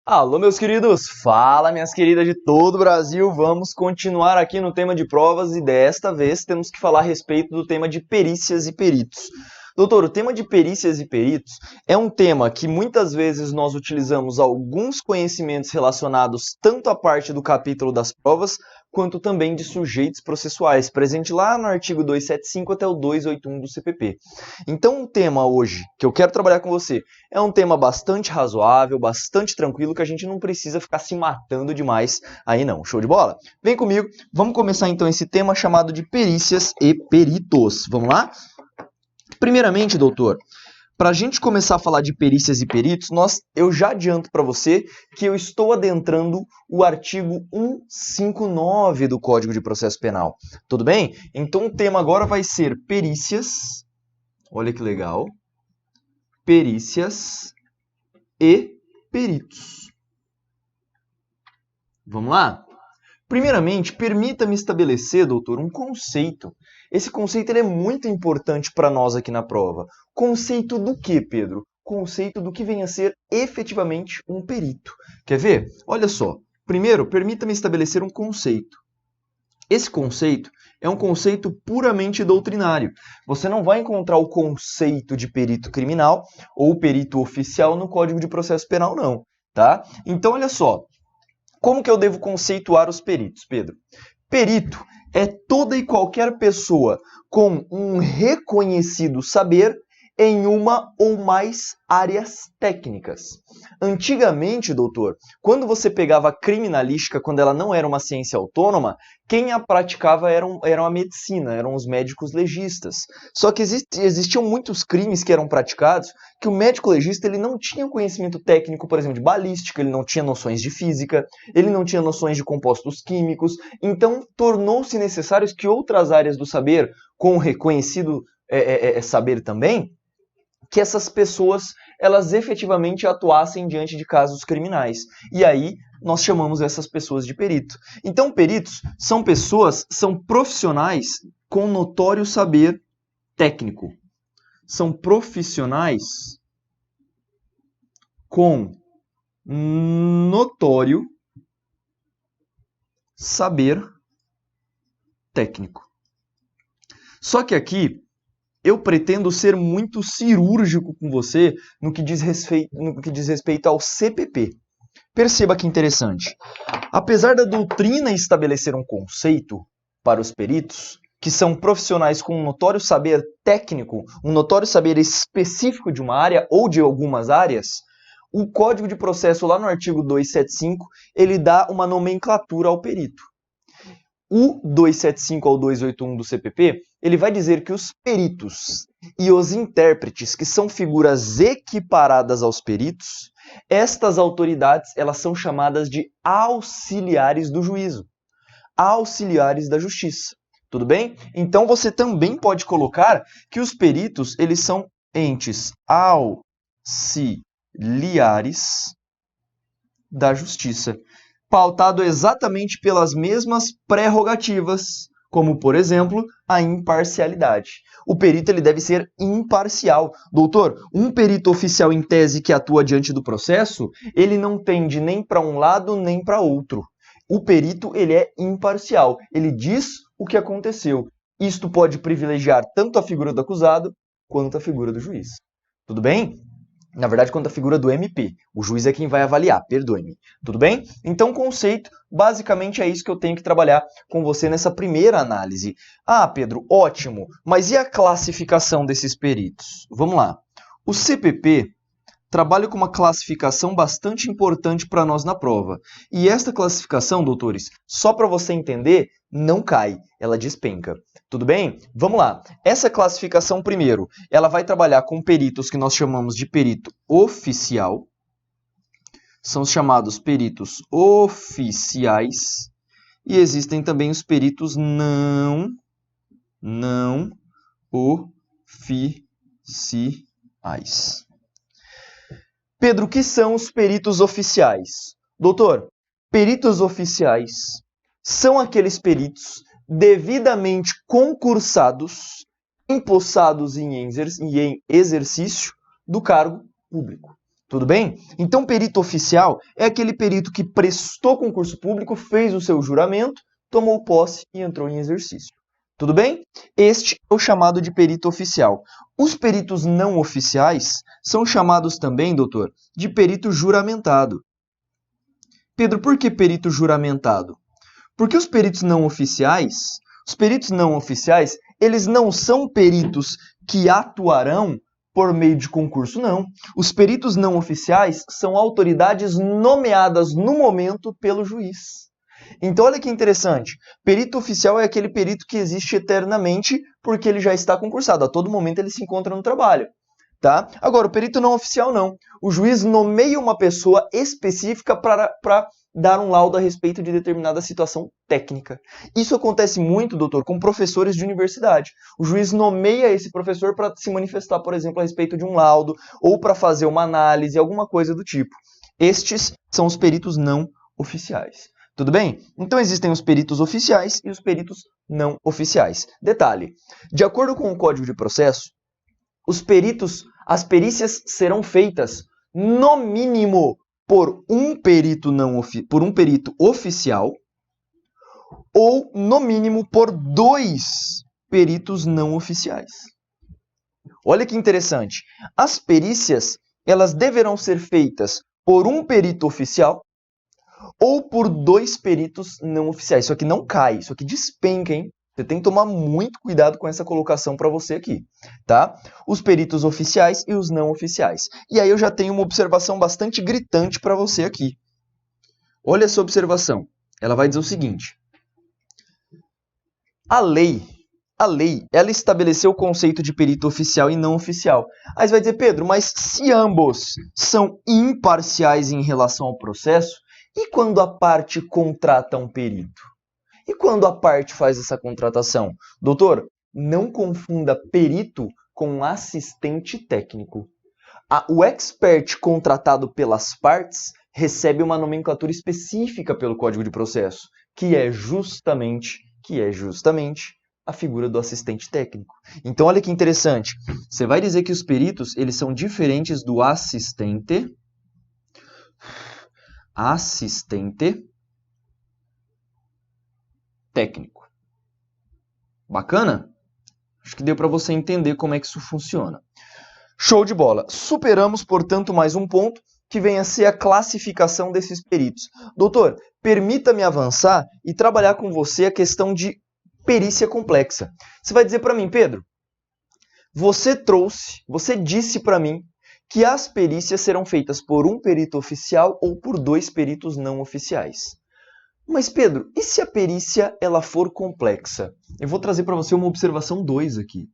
Alô, meus queridos! Fala, minhas queridas de todo o Brasil! Vamos continuar aqui no tema de provas e desta vez temos que falar a respeito do tema de perícias e peritos. Doutor, o tema de perícias e peritos é um tema que muitas vezes nós utilizamos alguns conhecimentos relacionados tanto à parte do capítulo das provas, quanto também de sujeitos processuais, presente lá no artigo 275 até o 281 do CPP. Então, o tema hoje que eu quero trabalhar com você é um tema bastante razoável, bastante tranquilo, que a gente não precisa ficar se matando demais aí não. Show de bola? Vem comigo, vamos começar então esse tema chamado de perícias e peritos. Vamos lá? Primeiramente, doutor, para a gente começar a falar de perícias e peritos, eu já adianto para você que eu estou adentrando o artigo 159 do Código de Processo Penal. Tudo bem? Então o tema agora vai ser perícias, olha que legal, perícias e peritos. Vamos lá? Primeiramente, permita-me estabelecer, doutor, um conceito. Esse conceito ele é muito importante para nós aqui na prova. Conceito do que, Pedro? Conceito do que vem a ser efetivamente um perito. Quer ver? Olha só. Primeiro, permita-me estabelecer um conceito. Esse conceito é um conceito puramente doutrinário. Você não vai encontrar o conceito de perito criminal ou perito oficial no Código de Processo Penal, não. Tá? Então, olha só. Como que eu devo conceituar os peritos, Pedro? Perito é toda e qualquer pessoa com um reconhecido saber em uma ou mais áreas técnicas. Antigamente, doutor, quando você pegava a criminalística, quando ela não era uma ciência autônoma, quem a praticava era a medicina, eram os médicos legistas. Só que existiam muitos crimes que eram praticados que o médico legista ele não tinha conhecimento técnico, por exemplo, de balística, ele não tinha noções de física, ele não tinha noções de compostos químicos, então tornou-se necessário que outras áreas do saber, com reconhecido saber também, que essas pessoas elas efetivamente atuassem diante de casos criminais. E aí nós chamamos essas pessoas de perito. Então, peritos são pessoas, são profissionais com notório saber técnico. São profissionais com notório saber técnico. Só que aqui eu pretendo ser muito cirúrgico com você no que diz respeito ao CPP. Perceba que interessante. Apesar da doutrina estabelecer um conceito para os peritos, que são profissionais com um notório saber técnico, um notório saber específico de uma área ou de algumas áreas, o Código de Processo, lá no artigo 275, ele dá uma nomenclatura ao perito. O 275 ao 281 do CPP, ele vai dizer que os peritos e os intérpretes, que são figuras equiparadas aos peritos, estas autoridades elas são chamadas de auxiliares do juízo, auxiliares da justiça. Tudo bem? Então você também pode colocar que os peritos eles são entes auxiliares da justiça, pautado exatamente pelas mesmas prerrogativas, como, por exemplo, a imparcialidade. O perito ele deve ser imparcial. Doutor, um perito oficial em tese que atua diante do processo, ele não tende nem para um lado nem para outro. O perito ele é imparcial, ele diz o que aconteceu. Isto pode privilegiar tanto a figura do acusado quanto a figura do juiz. Tudo bem? Na verdade, quanto à figura do MP. O juiz é quem vai avaliar, perdoe-me. Tudo bem? Então, conceito, basicamente é isso que eu tenho que trabalhar com você nessa primeira análise. Ah, Pedro, ótimo, mas e a classificação desses peritos? Vamos lá. O CPP trabalha com uma classificação bastante importante para nós na prova. E esta classificação, doutores, só para você entender, não cai, ela despenca. Tudo bem? Vamos lá. Essa classificação, primeiro, ela vai trabalhar com peritos que nós chamamos de perito oficial. São os chamados peritos oficiais. E existem também os peritos não oficiais. Pedro, o que são os peritos oficiais? Doutor, peritos oficiais são aqueles peritos devidamente concursados, empossados em exercício do cargo público. Tudo bem? Então, perito oficial é aquele perito que prestou concurso público, fez o seu juramento, tomou posse e entrou em exercício. Tudo bem? Este é o chamado de perito oficial. Os peritos não oficiais são chamados também, doutor, de perito juramentado. Pedro, por que perito juramentado? Porque os peritos não oficiais, eles não são peritos que atuarão por meio de concurso, não. Os peritos não oficiais são autoridades nomeadas no momento pelo juiz. Então, olha que interessante. Perito oficial é aquele perito que existe eternamente porque ele já está concursado. A todo momento ele se encontra no trabalho. Tá? Agora, o perito não oficial não. O juiz nomeia uma pessoa específica para dar um laudo a respeito de determinada situação técnica. Isso acontece muito, doutor, com professores de universidade. O juiz nomeia esse professor para se manifestar, por exemplo, a respeito de um laudo ou para fazer uma análise, alguma coisa do tipo. Estes são os peritos não oficiais. Tudo bem? Então existem os peritos oficiais e os peritos não oficiais. Detalhe, de acordo com o Código de Processo, as perícias serão feitas, no mínimo, por um perito oficial ou, no mínimo, por 2 peritos não oficiais. Olha que interessante. As perícias, elas deverão ser feitas por um perito oficial ou por 2 peritos não oficiais. Isso aqui não cai, isso aqui despenca, hein? Você tem que tomar muito cuidado com essa colocação para você aqui, tá? Os peritos oficiais e os não oficiais. E aí eu já tenho uma observação bastante gritante para você aqui. Olha essa observação. Ela vai dizer o seguinte. A lei, ela estabeleceu o conceito de perito oficial e não oficial. Aí você vai dizer, Pedro, mas se ambos são imparciais em relação ao processo, e quando a parte contrata um perito? E quando a parte faz essa contratação? Doutor, não confunda perito com assistente técnico. O expert contratado pelas partes recebe uma nomenclatura específica pelo Código de Processo, que é justamente a figura do assistente técnico. Então, olha que interessante. Você vai dizer que os peritos, eles são diferentes do assistente técnico. Bacana? Acho que deu para você entender como é que isso funciona. Show de bola. Superamos, portanto, mais um ponto, que vem a ser a classificação desses peritos. Doutor, permita-me avançar e trabalhar com você a questão de perícia complexa. Você vai dizer para mim, Pedro, você disse para mim que as perícias serão feitas por um perito oficial ou por 2 peritos não oficiais. Mas, Pedro, e se a perícia ela for complexa? Eu vou trazer para você uma observação 2 aqui.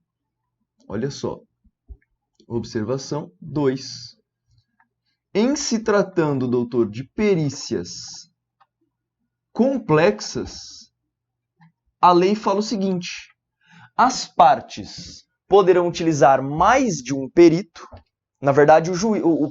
Olha só. Observação 2. Em se tratando, doutor, de perícias complexas, a lei fala o seguinte. As partes poderão utilizar mais de um perito. Na verdade,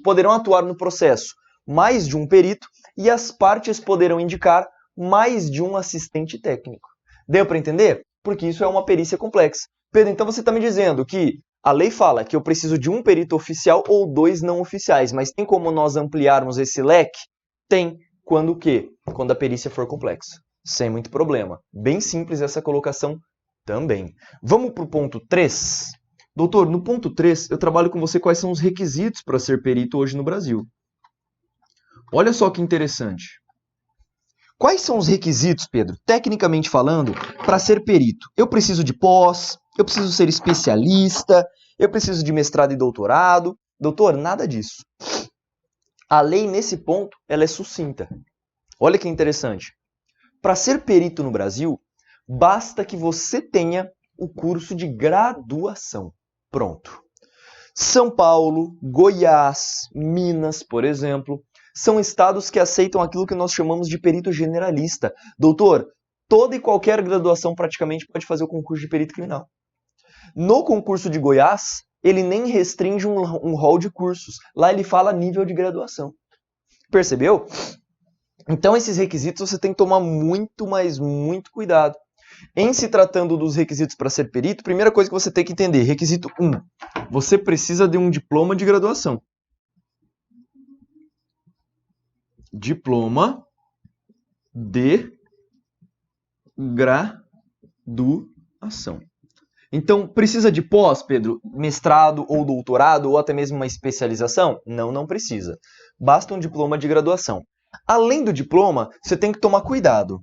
poderão atuar no processo mais de um perito e as partes poderão indicar mais de um assistente técnico. Deu para entender? Porque isso é uma perícia complexa. Pedro, então você está me dizendo que a lei fala que eu preciso de um perito oficial ou 2 não oficiais, mas tem como nós ampliarmos esse leque? Tem. Quando o quê? Quando a perícia for complexa. Sem muito problema. Bem simples essa colocação também. Vamos para o ponto 3? Doutor, no ponto 3, eu trabalho com você quais são os requisitos para ser perito hoje no Brasil. Olha só que interessante. Quais são os requisitos, Pedro, tecnicamente falando, para ser perito? Eu preciso de pós, eu preciso ser especialista, eu preciso de mestrado e doutorado. Doutor, nada disso. A lei, nesse ponto, ela é sucinta. Olha que interessante. Para ser perito no Brasil, basta que você tenha o curso de graduação. Pronto. São Paulo, Goiás, Minas, por exemplo, são estados que aceitam aquilo que nós chamamos de perito generalista. Doutor, toda e qualquer graduação praticamente pode fazer o concurso de perito criminal. No concurso de Goiás, ele nem restringe um rol de cursos. Lá ele fala nível de graduação. Percebeu? Então esses requisitos você tem que tomar muito, mas muito cuidado. Em se tratando dos requisitos para ser perito, primeira coisa que você tem que entender, requisito 1, você precisa de um diploma de graduação. diploma de graduação. Então, precisa de pós, Pedro? Mestrado ou doutorado ou até mesmo uma especialização? Não, não precisa. Basta um diploma de graduação. Além do diploma, você tem que tomar cuidado.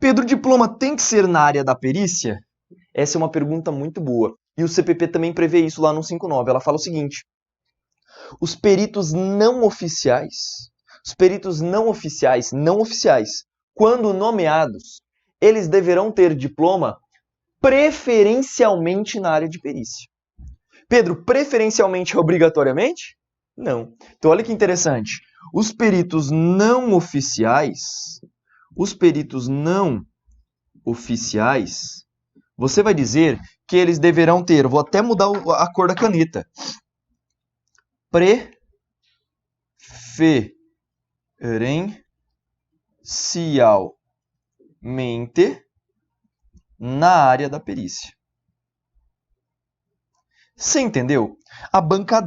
Pedro, o diploma tem que ser na área da perícia? Essa é uma pergunta muito boa. E o CPP também prevê isso lá no 59. Ela fala o seguinte: os peritos não oficiais, quando nomeados, eles deverão ter diploma preferencialmente na área de perícia. Pedro, preferencialmente obrigatoriamente? Não. Então, olha que interessante. Os peritos não oficiais, você vai dizer que eles deverão ter, vou até mudar a cor da caneta, preferencialmente na área da perícia. Você entendeu? A banca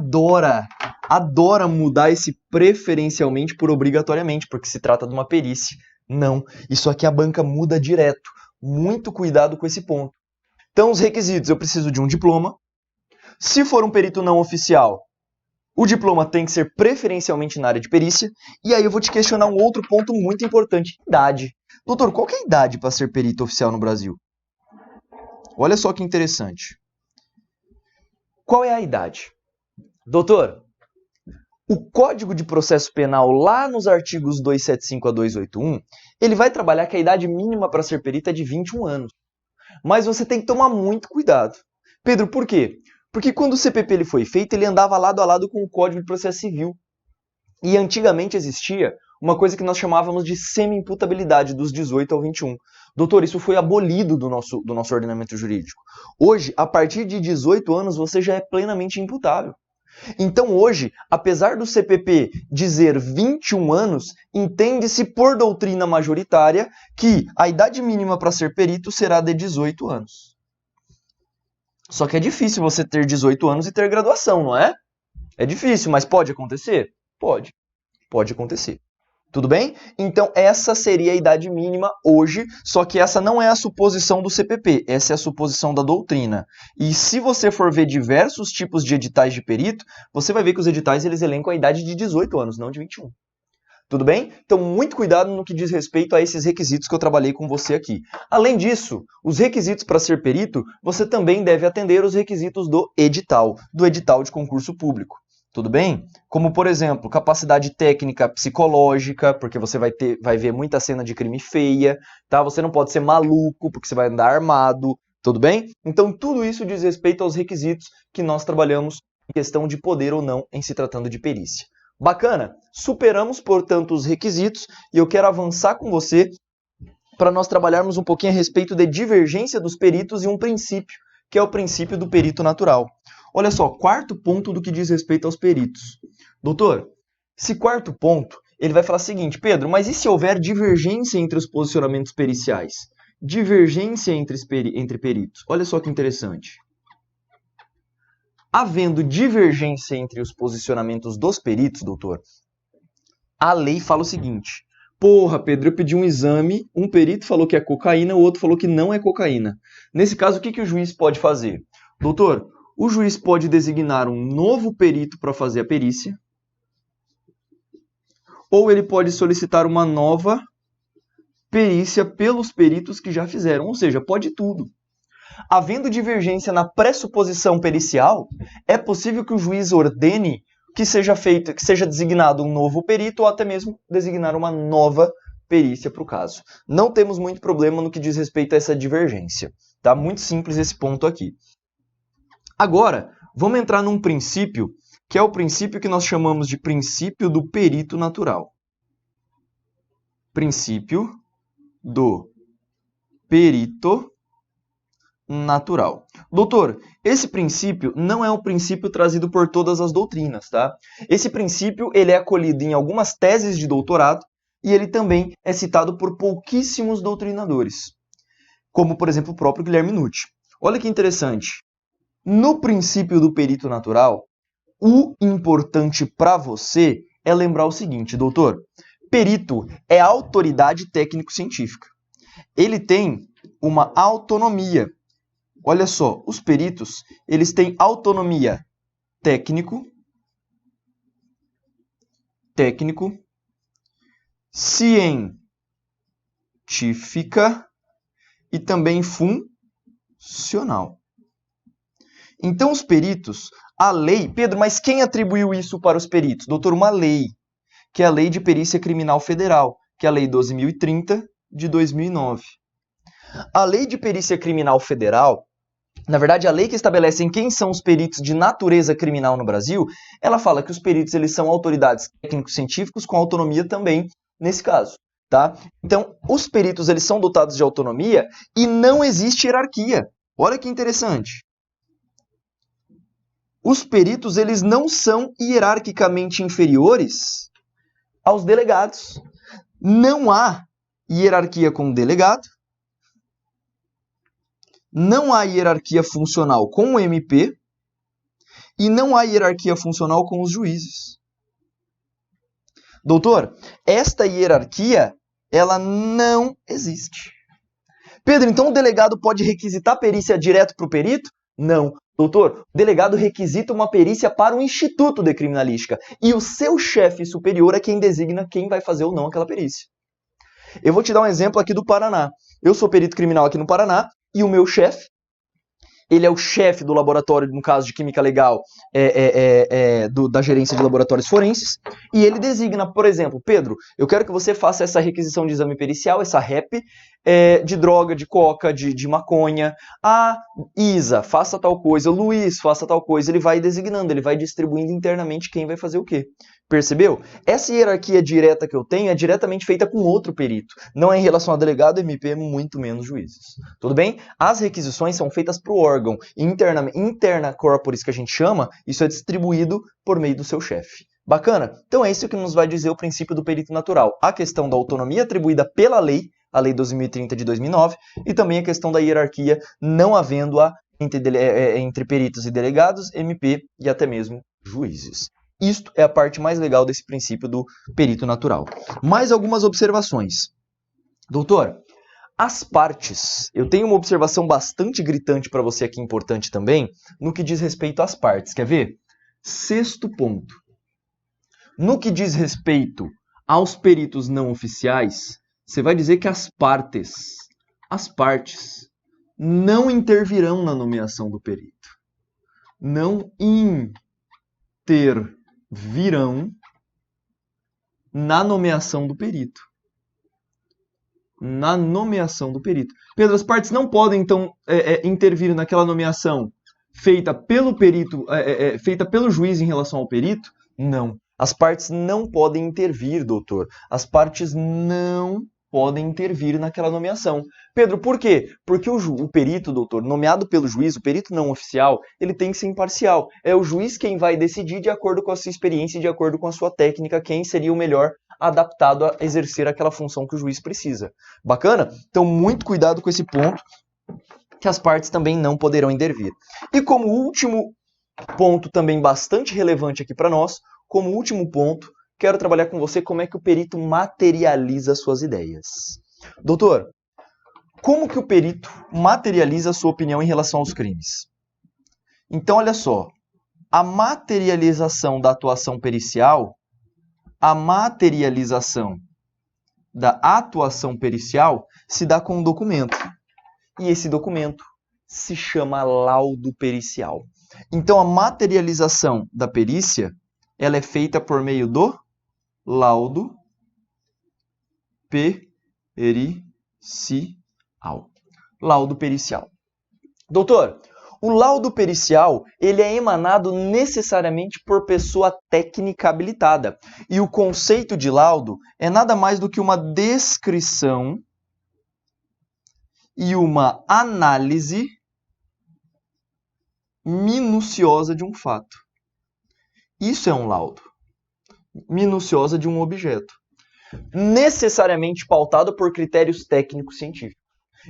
adora mudar esse preferencialmente por obrigatoriamente, porque se trata de uma perícia. Não, isso aqui a banca muda direto. Muito cuidado com esse ponto. Então, os requisitos, eu preciso de um diploma. Se for um perito não oficial, o diploma tem que ser preferencialmente na área de perícia. E aí eu vou te questionar um outro ponto muito importante, idade. Doutor, qual que é a idade para ser perito oficial no Brasil? Olha só que interessante. Qual é a idade? Doutor, o Código de Processo Penal, lá nos artigos 275 a 281, ele vai trabalhar que a idade mínima para ser perito é de 21 anos. Mas você tem que tomar muito cuidado. Pedro, por quê? Porque quando o CPP ele foi feito, ele andava lado a lado com o Código de Processo Civil. E antigamente existia uma coisa que nós chamávamos de semi-imputabilidade dos 18 ao 21. Doutor, isso foi abolido do nosso ordenamento jurídico. Hoje, a partir de 18 anos, você já é plenamente imputável. Então hoje, apesar do CPP dizer 21 anos, entende-se por doutrina majoritária que a idade mínima para ser perito será de 18 anos. Só que é difícil você ter 18 anos e ter graduação, não é? É difícil, mas pode acontecer? Pode. Pode acontecer. Tudo bem? Então, essa seria a idade mínima hoje, só que essa não é a suposição do CPP, essa é a suposição da doutrina. E se você for ver diversos tipos de editais de perito, você vai ver que os editais eles elencam a idade de 18 anos, não de 21. Tudo bem? Então, muito cuidado no que diz respeito a esses requisitos que eu trabalhei com você aqui. Além disso, os requisitos para ser perito, você também deve atender os requisitos do edital de concurso público. Tudo bem? Como, por exemplo, capacidade técnica psicológica, porque você vai ver muita cena de crime feia, tá? Você não pode ser maluco, porque você vai andar armado, tudo bem? Então, tudo isso diz respeito aos requisitos que nós trabalhamos em questão de poder ou não em se tratando de perícia. Bacana? Superamos, portanto, os requisitos e eu quero avançar com você para nós trabalharmos um pouquinho a respeito de divergência dos peritos e um princípio, que é o princípio do perito natural. Olha só, quarto ponto do que diz respeito aos peritos. Doutor, esse quarto ponto, ele vai falar o seguinte: Pedro, mas e se houver divergência entre os posicionamentos periciais? Divergência entre peritos. Olha só que interessante. Havendo divergência entre os posicionamentos dos peritos, doutor, a lei fala o seguinte: porra, Pedro, eu pedi um exame, um perito falou que é cocaína, o outro falou que não é cocaína. Nesse caso, o que o juiz pode fazer? Doutor, o juiz pode designar um novo perito para fazer a perícia, ou ele pode solicitar uma nova perícia pelos peritos que já fizeram, ou seja, pode tudo. Havendo divergência na pressuposição pericial, é possível que o juiz ordene que seja designado um novo perito ou até mesmo designar uma nova perícia para o caso. Não temos muito problema no que diz respeito a essa divergência. Tá? Muito simples esse ponto aqui. Agora, vamos entrar num princípio, que é o princípio que nós chamamos de princípio do perito natural. Princípio do perito natural. Doutor, esse princípio não é um princípio trazido por todas as doutrinas, tá? Esse princípio ele é acolhido em algumas teses de doutorado e ele também é citado por pouquíssimos doutrinadores, como, por exemplo, o próprio Guilherme Nucci. Olha que interessante. No princípio do perito natural, o importante para você é lembrar o seguinte, doutor: Perito é autoridade técnico-científica. Ele tem uma autonomia. Olha só, os peritos, eles têm autonomia técnico, científica e também funcional. Então, os peritos, a lei... Pedro, mas quem atribuiu isso para os peritos? Doutor, uma lei, que é a Lei de Perícia Criminal Federal, que é a Lei 12.030 de 2009. A Lei de Perícia Criminal Federal, na verdade, a lei que estabelece quem são os peritos de natureza criminal no Brasil, ela fala que os peritos eles são autoridades técnico-científicos com autonomia também nesse caso. Tá? Então, os peritos eles são dotados de autonomia e não existe hierarquia. Olha que interessante. Os peritos eles não são hierarquicamente inferiores aos delegados. Não há hierarquia com o delegado. Não há hierarquia funcional com o MP e não há hierarquia funcional com os juízes. Doutor, esta hierarquia, ela não existe. Pedro, então o delegado pode requisitar perícia direto para o perito? Não. Doutor, o delegado requisita uma perícia para o Instituto de Criminalística e o seu chefe superior é quem designa quem vai fazer ou não aquela perícia. Eu vou te dar um exemplo aqui do Paraná. Eu sou perito criminal aqui no Paraná e o meu chefe, ele é o chefe do laboratório, no caso de Química Legal, da gerência de laboratórios forenses, e ele designa, por exemplo, Pedro, eu quero que você faça essa requisição de exame pericial, essa REP, de droga, de coca, de maconha. Ah, Isa, faça tal coisa. Luiz, faça tal coisa. Ele vai designando, ele vai distribuindo internamente quem vai fazer o quê. Percebeu? Essa hierarquia direta que eu tenho é diretamente feita com outro perito. Não é em relação a delegado, MP, muito menos juízes. Tudo bem? As requisições são feitas para o órgão. Interna corporis, que a gente chama, isso é distribuído por meio do seu chefe. Bacana? Então é isso que nos vai dizer o princípio do perito natural. A questão da autonomia atribuída pela lei, a Lei 12.030 de 2009, e também a questão da hierarquia não havendo-a entre peritos e delegados, MP e até mesmo juízes. Isto é a parte mais legal desse princípio do perito natural. Mais algumas observações. Doutor, as partes. Eu tenho uma observação bastante gritante para você aqui, importante também, no que diz respeito às partes. Quer ver? 6º ponto. No que diz respeito aos peritos não oficiais, você vai dizer que as partes não intervirão na nomeação do perito. Não intervirão na nomeação do perito. Na nomeação do perito. Pedro, as partes não podem, então, intervir naquela nomeação feita pelo perito, feita pelo juiz em relação ao perito? Não. As partes não podem intervir, doutor. As partes não podem intervir naquela nomeação. Pedro, por quê? Porque o perito, doutor, nomeado pelo juiz, o perito não oficial, ele tem que ser imparcial. É o juiz quem vai decidir de acordo com a sua experiência e de acordo com a sua técnica quem seria o melhor adaptado a exercer aquela função que o juiz precisa. Bacana? Então, muito cuidado com esse ponto, que as partes também não poderão intervir. E como último ponto também bastante relevante aqui para nós, como último ponto, quero trabalhar com você como é que o perito materializa suas ideias. Doutor, como que o perito materializa a sua opinião em relação aos crimes? Então, olha só, a materialização da atuação pericial, se dá com um documento. E esse documento se chama laudo pericial. Então, a materialização da perícia, ela é feita por meio do laudo pericial. Laudo pericial. Doutor, o laudo pericial, ele é emanado necessariamente por pessoa técnica habilitada. E o conceito de laudo é nada mais do que uma descrição e uma análise minuciosa de um fato. Isso é um laudo. Minuciosa de um objeto. Necessariamente pautado por critérios técnicos científicos.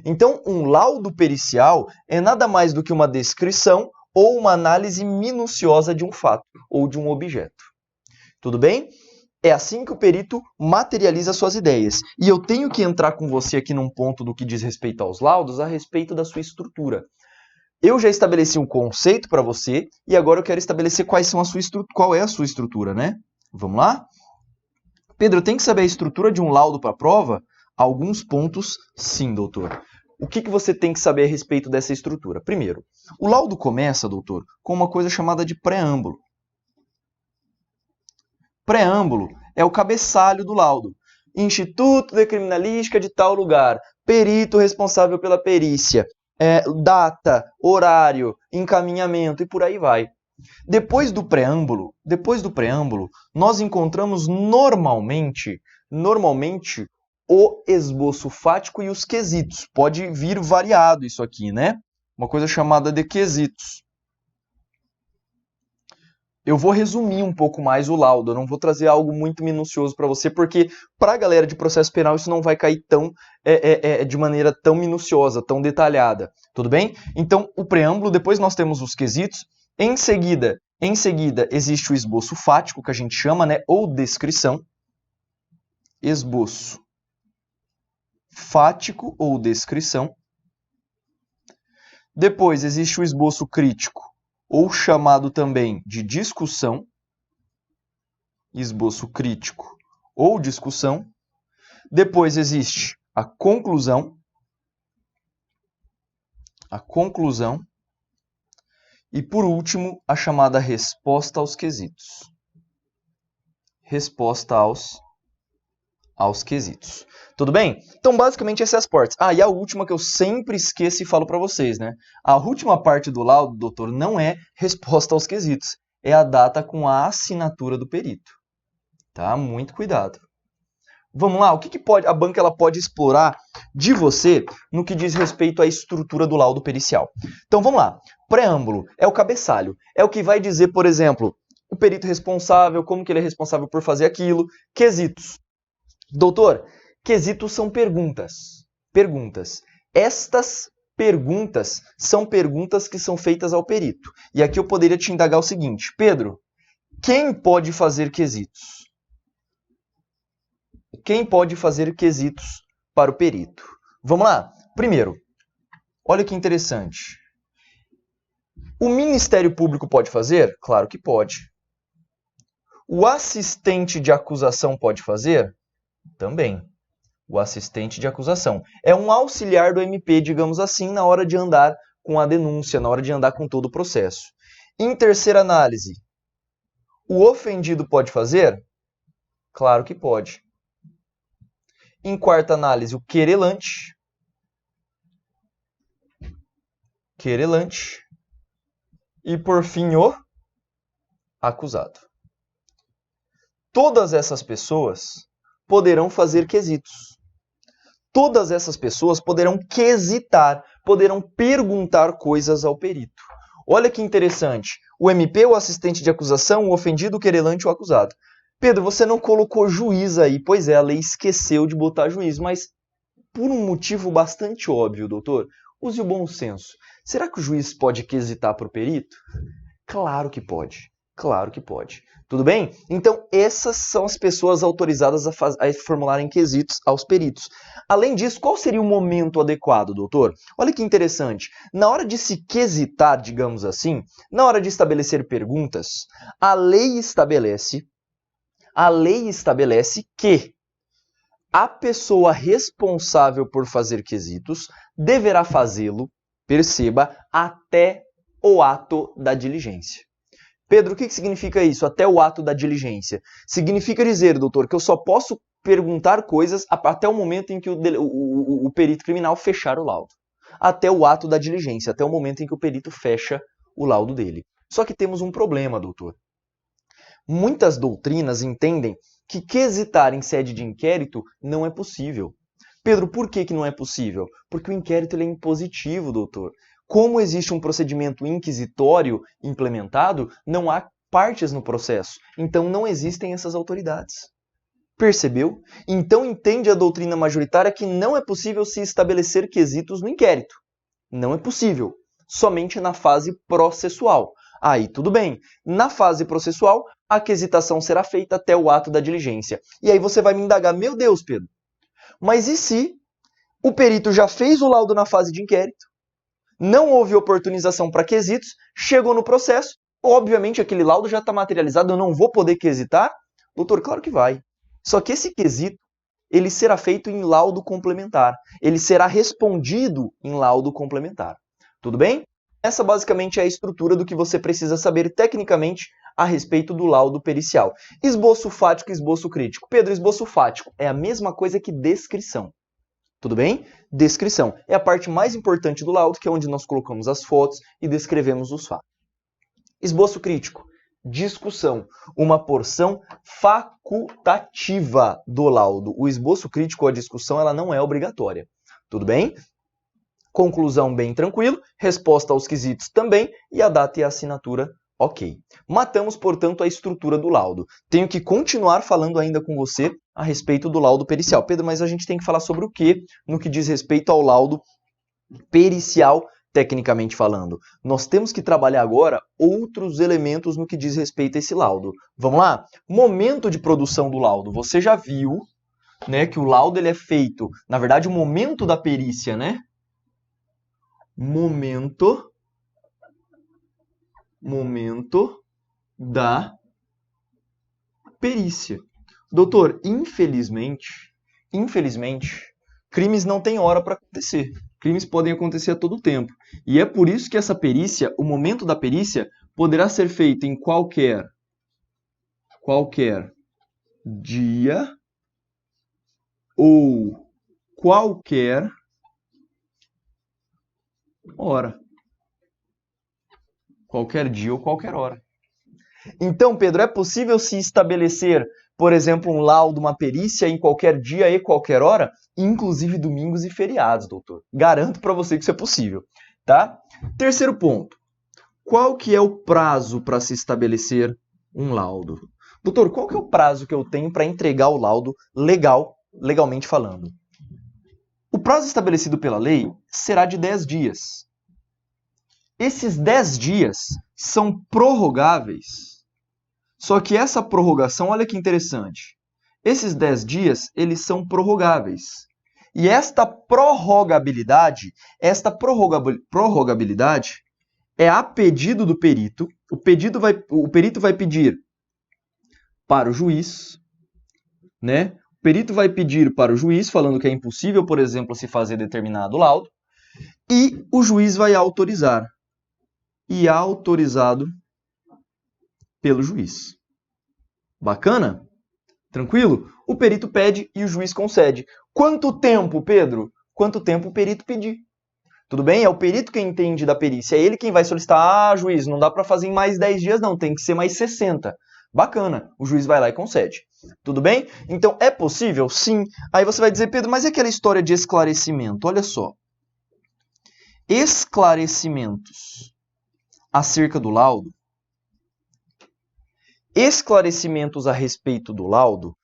Então, um laudo pericial é nada mais do que uma descrição ou uma análise minuciosa de um fato ou de um objeto. Tudo bem? É assim que o perito materializa suas ideias. E eu tenho que entrar com você aqui num ponto do que diz respeito aos laudos, a respeito da sua estrutura. Eu já estabeleci um conceito para você e agora eu quero estabelecer qual é a sua estrutura, né? Vamos lá? Pedro, eu tenho que saber a estrutura de um laudo para a prova? Alguns pontos, sim, doutor. O que você tem que saber a respeito dessa estrutura? Primeiro, o laudo começa, doutor, com uma coisa chamada de preâmbulo. Preâmbulo é o cabeçalho do laudo. Instituto de Criminalística de tal lugar, perito responsável pela perícia, data, horário, encaminhamento e por aí vai. Depois do preâmbulo, nós encontramos normalmente o esboço fático e os quesitos. Pode vir variado isso aqui, né? Uma coisa chamada de quesitos. Eu vou resumir um pouco mais o laudo, eu não vou trazer algo muito minucioso para você, porque para a galera de processo penal isso não vai cair de maneira tão minuciosa, tão detalhada, tudo bem? Então, o preâmbulo, depois nós temos os quesitos, em seguida existe o esboço fático, que a gente chama, né, ou descrição, esboço fático ou descrição. Depois existe o esboço crítico, ou chamado também de discussão, esboço crítico ou discussão. Depois existe a conclusão, e por último, a chamada resposta aos quesitos. Resposta aos quesitos. Tudo bem? Então, basicamente, essas partes. E a última que eu sempre esqueço e falo para vocês, né? A última parte do laudo, doutor, não é resposta aos quesitos. É a data com a assinatura do perito. Tá? Muito cuidado. Vamos lá, o que a banca ela pode explorar de você no que diz respeito à estrutura do laudo pericial? Então, vamos lá. Preâmbulo é o cabeçalho. É o que vai dizer, por exemplo, o perito responsável, como que ele é responsável por fazer aquilo. Quesitos. Doutor, quesitos são perguntas. Estas perguntas são perguntas que são feitas ao perito. E aqui eu poderia te indagar o seguinte: Pedro, quem pode fazer quesitos? Quem pode fazer quesitos para o perito? Vamos lá. Primeiro, olha que interessante. O Ministério Público pode fazer? Claro que pode. O assistente de acusação pode fazer? Também. O assistente de acusação. É um auxiliar do MP, digamos assim, na hora de andar com a denúncia, na hora de andar com todo o processo. Em terceira análise, o ofendido pode fazer? Claro que pode. Em quarta análise, o querelante. E, por fim, o acusado. Todas essas pessoas poderão fazer quesitos. Todas essas pessoas poderão quesitar, poderão perguntar coisas ao perito. Olha que interessante. O MP, o assistente de acusação, o ofendido, o querelante e o acusado. Pedro, você não colocou juiz aí. Pois é, a lei esqueceu de botar juiz, mas por um motivo bastante óbvio, doutor. Use o bom senso. Será que o juiz pode quesitar para o perito? Claro que pode. Claro que pode. Tudo bem? Então, essas são as pessoas autorizadas a formularem quesitos aos peritos. Além disso, qual seria o momento adequado, doutor? Olha que interessante. Na hora de se quesitar, digamos assim, na hora de estabelecer perguntas, a lei estabelece que a pessoa responsável por fazer quesitos deverá fazê-lo, perceba, até o ato da diligência. Pedro, o que significa isso? Até o ato da diligência. Significa dizer, doutor, que eu só posso perguntar coisas até o momento em que o perito criminal fechar o laudo. Até o ato da diligência, até o momento em que o perito fecha o laudo dele. Só que temos um problema, doutor. Muitas doutrinas entendem que quesitar em sede de inquérito não é possível. Pedro, por que não é possível? Porque o inquérito ele é impositivo, doutor. Como existe um procedimento inquisitório implementado, não há partes no processo. Então não existem essas autoridades. Percebeu? Então entende a doutrina majoritária que não é possível se estabelecer quesitos no inquérito. Não é possível. Somente na fase processual. Aí tudo bem. Na fase processual, a quesitação será feita até o ato da diligência. E aí você vai me indagar, meu Deus, Pedro, mas e se o perito já fez o laudo na fase de inquérito, não houve oportunização para quesitos, chegou no processo, obviamente aquele laudo já está materializado, eu não vou poder quesitar? Doutor, claro que vai. Só que esse quesito, ele será feito em laudo complementar. Ele será respondido em laudo complementar. Tudo bem? Essa basicamente é a estrutura do que você precisa saber tecnicamente a respeito do laudo pericial. Esboço fático e esboço crítico. Pedro, esboço fático é a mesma coisa que descrição. Tudo bem? Descrição é a parte mais importante do laudo, que é onde nós colocamos as fotos e descrevemos os fatos. Esboço crítico. Discussão. Uma porção facultativa do laudo. O esboço crítico ou a discussão ela não é obrigatória. Tudo bem? Conclusão bem tranquilo. Resposta aos quesitos também. E a data e a assinatura, ok. Matamos, portanto, a estrutura do laudo. Tenho que continuar falando ainda com você a respeito do laudo pericial. Pedro, mas a gente tem que falar sobre o quê no que diz respeito ao laudo pericial, tecnicamente falando? Nós temos que trabalhar agora outros elementos no que diz respeito a esse laudo. Vamos lá? Momento de produção do laudo. Você já viu, né, que o laudo ele é feito, na verdade, o momento da perícia, né? Momento da perícia. Doutor, infelizmente, crimes não têm hora para acontecer. Crimes podem acontecer a todo tempo. E é por isso que essa perícia, o momento da perícia, poderá ser feito em qualquer dia ou qualquer hora. Qualquer dia ou qualquer hora. Então, Pedro, é possível se estabelecer, por exemplo, um laudo, uma perícia em qualquer dia e qualquer hora, inclusive domingos e feriados, doutor. Garanto para você que isso é possível, tá? Terceiro ponto. Qual que é o prazo para se estabelecer um laudo? Doutor, qual que é o prazo que eu tenho para entregar o laudo legalmente falando? O prazo estabelecido pela lei será de 10 dias. Esses 10 dias são prorrogáveis. Só que essa prorrogação, olha que interessante. Esses 10 dias, eles são prorrogáveis. E esta prorrogabilidade é a pedido do perito. O perito vai pedir para o juiz, né? O perito vai pedir para o juiz, falando que é impossível, por exemplo, se fazer determinado laudo, e o juiz vai autorizar. E autorizado pelo juiz. Bacana? Tranquilo? O perito pede e o juiz concede. Quanto tempo, Pedro? Quanto tempo o perito pedir? Tudo bem? É o perito quem entende da perícia. É ele quem vai solicitar. Ah, juiz, não dá para fazer em mais 10 dias não, tem que ser mais 60. Bacana. O juiz vai lá e concede. Tudo bem? Então, é possível? Sim. Aí você vai dizer, Pedro, mas e aquela história de esclarecimento? Olha só. Esclarecimentos acerca do laudo, esclarecimentos a respeito do laudo,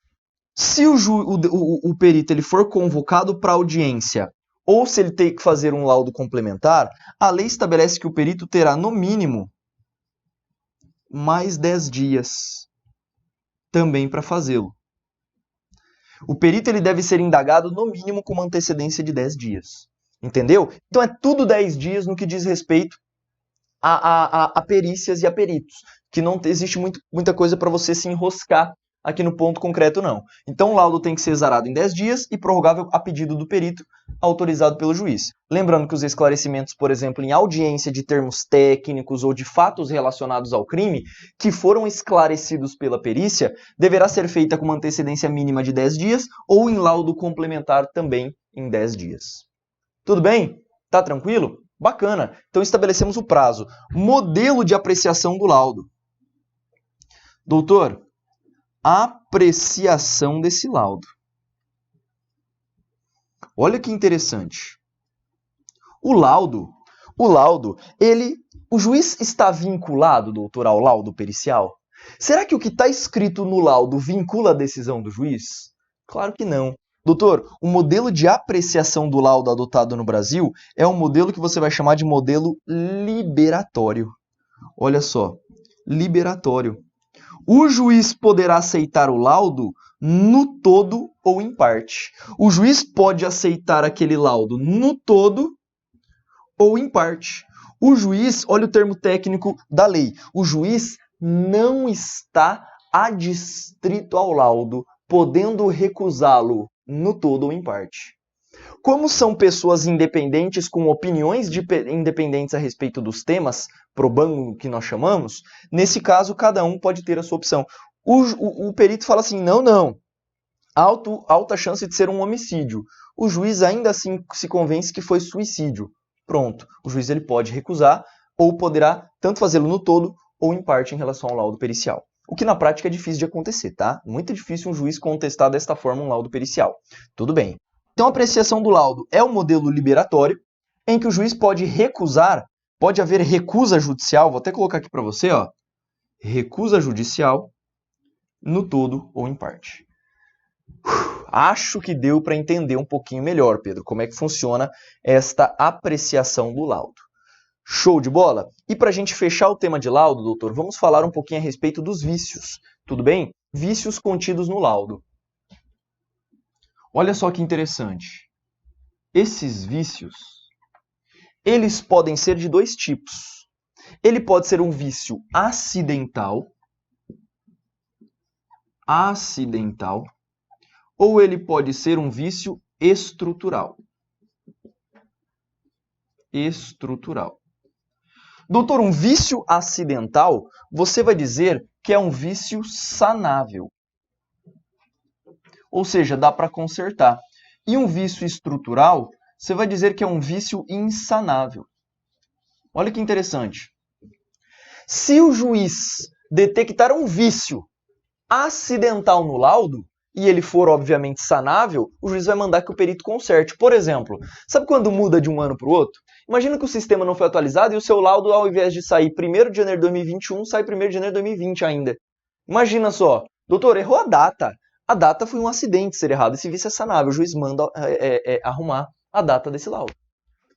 se o perito ele for convocado para audiência ou se ele tem que fazer um laudo complementar, a lei estabelece que o perito terá, no mínimo, mais 10 dias também para fazê-lo. O perito ele deve ser indagado, no mínimo, com uma antecedência de 10 dias. Entendeu? Então, é tudo 10 dias no que diz respeito a perícias e a peritos, que não existe muita coisa para você se enroscar aqui no ponto concreto, não. Então, o laudo tem que ser exarado em 10 dias e prorrogável a pedido do perito, autorizado pelo juiz. Lembrando que os esclarecimentos, por exemplo, em audiência de termos técnicos ou de fatos relacionados ao crime, que foram esclarecidos pela perícia, deverá ser feita com uma antecedência mínima de 10 dias ou em laudo complementar também em 10 dias. Tudo bem? Tá tranquilo? Bacana. Então, estabelecemos o prazo. Modelo de apreciação do laudo. Doutor, apreciação desse laudo. Olha que interessante. O laudo, o juiz está vinculado, doutor, ao laudo pericial? Será que o que está escrito no laudo vincula a decisão do juiz? Claro que não. Doutor, o modelo de apreciação do laudo adotado no Brasil é um modelo que você vai chamar de modelo liberatório. Olha só, liberatório. O juiz poderá aceitar o laudo no todo ou em parte. O juiz pode aceitar aquele laudo no todo ou em parte. O juiz, olha o termo técnico da lei, o juiz não está adstrito ao laudo, podendo recusá-lo no todo ou em parte. Como são pessoas independentes com opiniões independentes a respeito dos temas, probando que nós chamamos, nesse caso cada um pode ter a sua opção. O perito fala assim, não, alta chance de ser um homicídio. O juiz ainda assim se convence que foi suicídio. Pronto, o juiz ele pode recusar ou poderá tanto fazê-lo no todo ou em parte em relação ao laudo pericial. O que na prática é difícil de acontecer, tá? Muito difícil um juiz contestar desta forma um laudo pericial. Tudo bem. Então, a apreciação do laudo é o modelo liberatório, em que o juiz pode recusar, pode haver recusa judicial, vou até colocar aqui para você, ó, recusa judicial no todo ou em parte. Acho que deu para entender um pouquinho melhor, Pedro, como é que funciona esta apreciação do laudo. Show de bola? E para a gente fechar o tema de laudo, doutor, vamos falar um pouquinho a respeito dos vícios, tudo bem? Vícios contidos no laudo. Olha só que interessante. Esses vícios, eles podem ser de dois tipos. Ele pode ser um vício acidental, ou ele pode ser um vício estrutural. Doutor, um vício acidental, você vai dizer que é um vício sanável. Ou seja, dá para consertar. E um vício estrutural, você vai dizer que é um vício insanável. Olha que interessante. Se o juiz detectar um vício acidental no laudo, e ele for, obviamente, sanável, o juiz vai mandar que o perito conserte. Por exemplo, sabe quando muda de um ano para o outro? Imagina que o sistema não foi atualizado e o seu laudo, ao invés de sair 1º de janeiro de 2021, sai 1º de janeiro de 2020 ainda. Imagina só, doutor, errou a data. A data foi um acidente ser errado. Esse vício é sanável. O juiz manda arrumar a data desse laudo.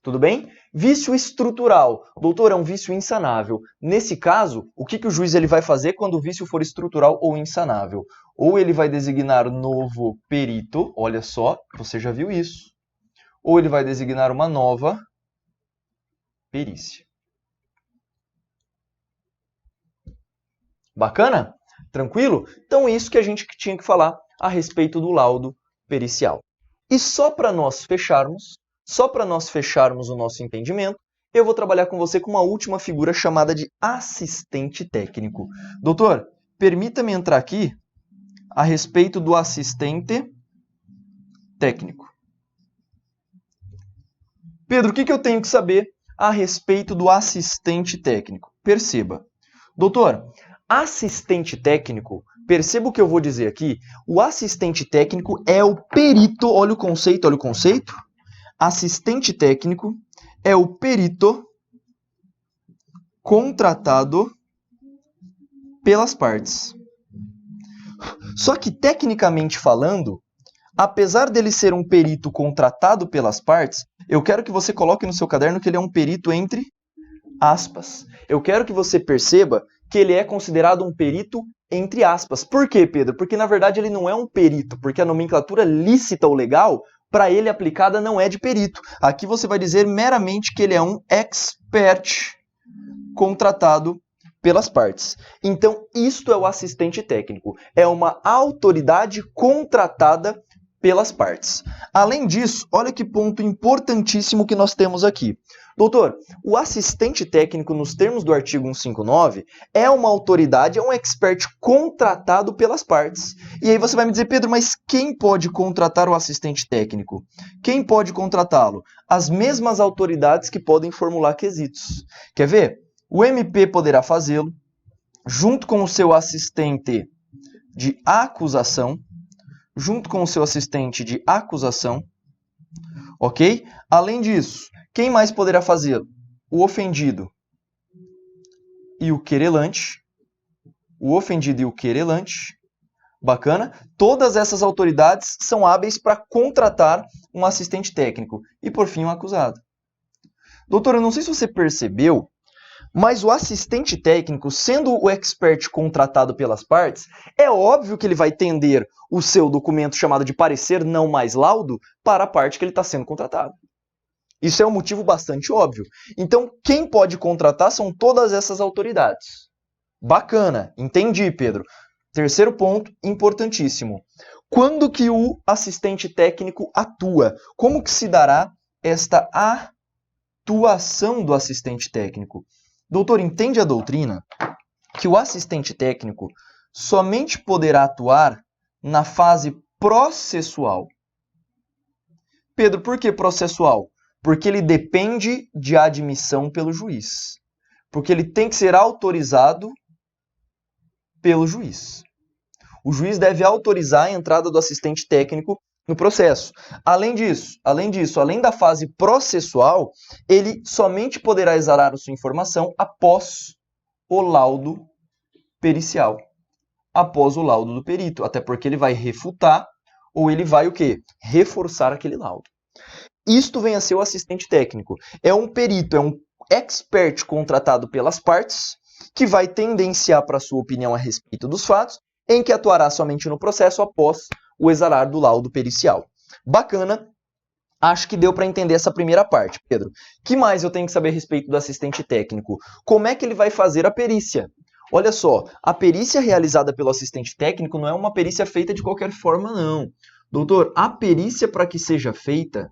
Tudo bem? Vício estrutural. Doutor, é um vício insanável. Nesse caso, o que o juiz ele vai fazer quando o vício for estrutural ou insanável? Ou ele vai designar novo perito, olha só, você já viu isso. Ou ele vai designar uma nova perícia. Bacana? Tranquilo? Então é isso que a gente tinha que falar a respeito do laudo pericial. E só para nós fecharmos o nosso entendimento, eu vou trabalhar com você com uma última figura chamada de assistente técnico. Doutor, permita-me entrar aqui a respeito do assistente técnico. Pedro, o que eu tenho que saber a respeito do assistente técnico? Perceba. Doutor, assistente técnico, perceba o que eu vou dizer aqui. O assistente técnico é o perito, olha o conceito. Assistente técnico é o perito contratado pelas partes. Só que, tecnicamente falando, apesar dele ser um perito contratado pelas partes, eu quero que você coloque no seu caderno que ele é um perito entre aspas. Eu quero que você perceba que ele é considerado um perito entre aspas. Por quê, Pedro? Porque, na verdade, ele não é um perito, porque a nomenclatura lícita ou legal, para ele aplicada, não é de perito. Aqui você vai dizer meramente que ele é um expert contratado pelas partes. Então, isto é o assistente técnico. É uma autoridade contratada pelas partes. Além disso, olha que ponto importantíssimo que nós temos aqui. Doutor, o assistente técnico, nos termos do artigo 159, é uma autoridade, é um expert contratado pelas partes. E aí você vai me dizer, Pedro, mas quem pode contratar o assistente técnico? Quem pode contratá-lo? As mesmas autoridades que podem formular quesitos. Quer ver? O MP poderá fazê-lo, junto com o seu assistente de acusação, ok? Além disso, quem mais poderá fazê-lo? O ofendido e o querelante. Bacana? Todas essas autoridades são hábeis para contratar um assistente técnico. E, por fim, um acusado. Doutor, eu não sei se você percebeu, Mas o assistente técnico, sendo o expert contratado pelas partes, é óbvio que ele vai tender o seu documento chamado de parecer não mais laudo para a parte que ele está sendo contratado. Isso é um motivo bastante óbvio. Então, quem pode contratar são todas essas autoridades. Bacana, entendi, Pedro. Terceiro ponto, importantíssimo. Quando que o assistente técnico atua? Como que se dará esta atuação do assistente técnico? Doutor, entende a doutrina que o assistente técnico somente poderá atuar na fase processual. Pedro, por que processual? Porque ele depende de admissão pelo juiz. Porque ele tem que ser autorizado pelo juiz. O juiz deve autorizar a entrada do assistente técnico no processo. Além disso, além da fase processual, ele somente poderá exarar a sua informação após o laudo pericial. Após o laudo do perito, até porque ele vai refutar ou ele vai o quê? Reforçar aquele laudo. Isto vem a ser o assistente técnico. É um perito, é um expert contratado pelas partes que vai tendenciar para a sua opinião a respeito dos fatos, em que atuará somente no processo após o exarar do laudo pericial. Bacana, acho que deu para entender essa primeira parte, Pedro. O que mais eu tenho que saber a respeito do assistente técnico? Como é que ele vai fazer a perícia? Olha só, a perícia realizada pelo assistente técnico não é uma perícia feita de qualquer forma, não. Doutor, a perícia para que seja feita,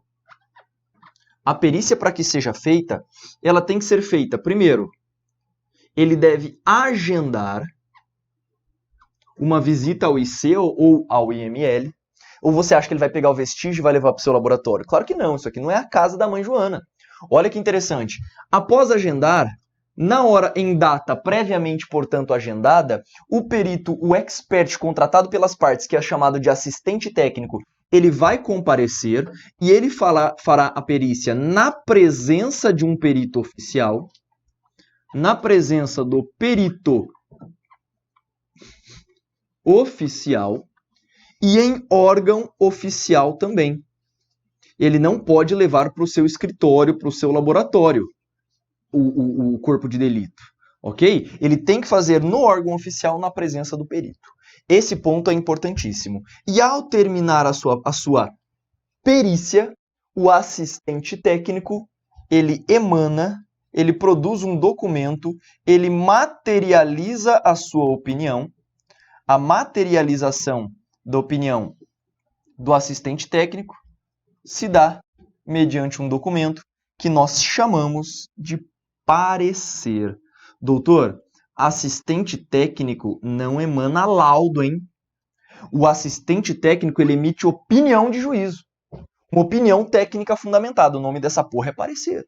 ela tem que ser feita, primeiro, ele deve agendar uma visita ao IC ou ao IML, ou você acha que ele vai pegar o vestígio e vai levar para o seu laboratório? Claro que não, isso aqui não é a casa da mãe Joana. Olha que interessante. Após agendar, na hora em data previamente, portanto, agendada, o perito, o expert contratado pelas partes, que é chamado de assistente técnico, ele vai comparecer e ele fará a perícia na presença de um perito oficial, na presença do perito oficial e em órgão oficial também. Ele não pode levar para o seu escritório, para o seu laboratório, o corpo de delito, ok? Ele tem que fazer no órgão oficial na presença do perito. Esse ponto é importantíssimo. E ao terminar a sua perícia, o assistente técnico, ele produz um documento, ele materializa a sua opinião. A materialização da opinião do assistente técnico se dá mediante um documento que nós chamamos de parecer. Doutor, assistente técnico não emana laudo, hein? O assistente técnico, ele emite opinião de juízo. Uma opinião técnica fundamentada. O nome dessa porra é parecer.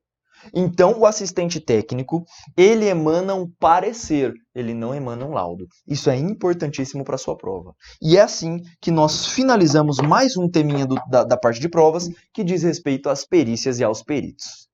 Então, o assistente técnico, ele emana um parecer, ele não emana um laudo. Isso é importantíssimo para a sua prova. E é assim que nós finalizamos mais um teminha da parte de provas que diz respeito às perícias e aos peritos.